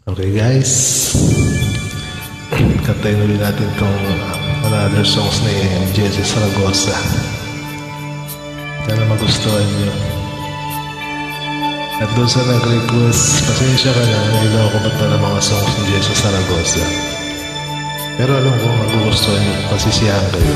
Okay guys, kantayin ulit natin itong another songs ni Jesse Saragosa. Sana magustuhan nyo. At doon sa nag-request, pasensya ka na, nailaw ko ba't na mga songs ni Jesse Saragosa. Pero alam ko magugustuhan nyo, pasisiyahan kayo.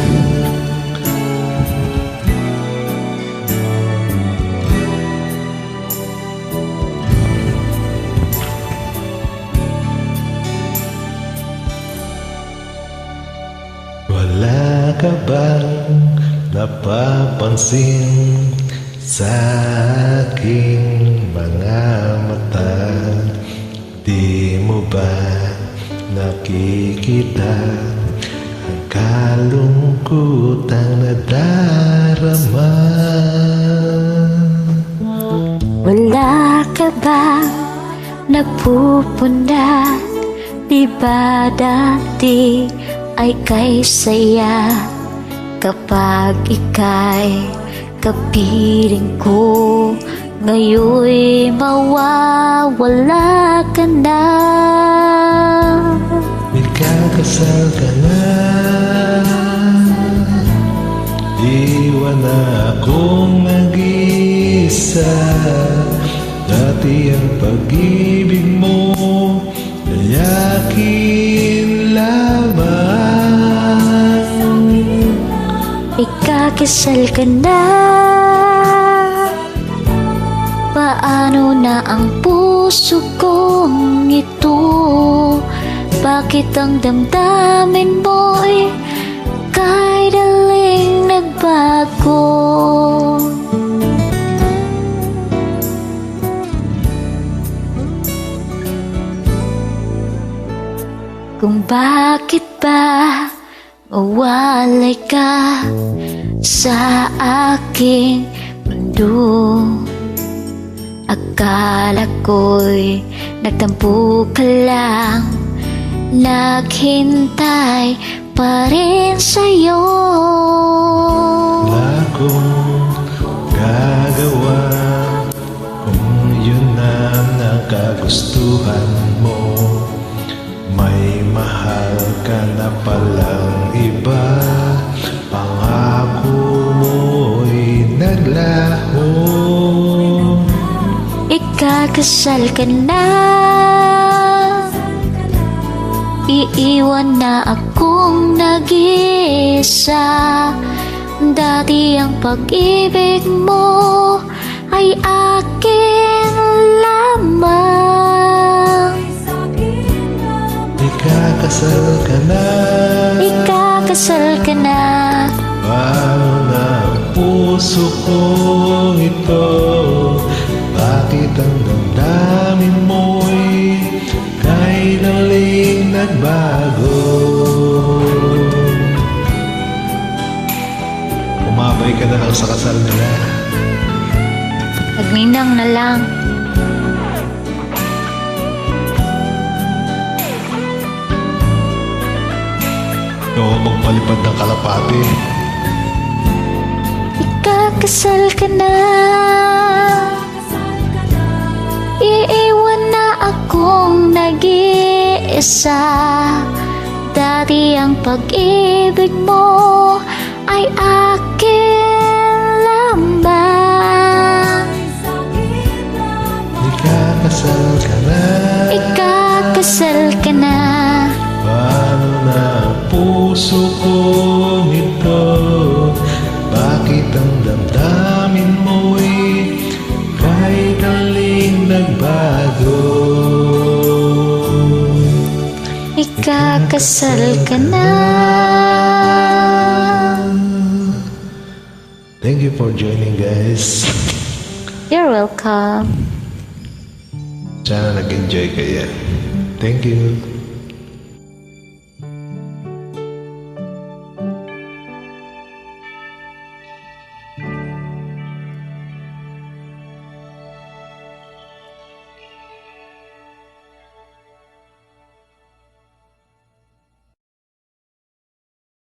Wala ka bang napapansin sa aking mga mata? Di mo ba nakikita ang kalungkutang nadarama? Wala ka bang nagpupunta? Di ba dati ay kay saya kapag ika'y kapiling ko? Ngayon'y mawawala ka na. Ikakasal ka na, iwan na akong nag-iisa. Dati ang pag-ibig mo ay akin lamang. Ikakasal ka na, paano na ang puso kong ito? Bakit ang damdamin mo'y kay daling nagbago? Kung bakit ba mawalay ka sa aking mundo? Akala ko'y nagtampo ka lang, naghintay pa rin sa'yo. Wala akong gagawa kung yun ang nakagustuhan mo. May mahal ka na palang iba, pangako mo'y naglaho. Ikakasal ka na, iiwan na akong nag-iisa. Dati ang pag-ibig mo ay akin lamang. Ikakasal ka na, Ikakasal ka na, paano na ang puso kong ito? Bakit ang damdamin mo'y kay daling nagbago? Umabay ka na lang sa kasal nila. nagninang na lang. Ikaw ang magpalipad ng kalapati. Ikakasal ka na, iiwan na akong nag-iisa. Dati ang pag-ibig mo ay akin lamang. Ikakasal ka na, Ikakasal ka na, paano na ang puso kong ito? Bakit ang damdamin mo'y kay daling nagbago? ikakasal ka na. Thank you for joining, guys. You're welcome. Sana nag-enjoy kayo. Thank you.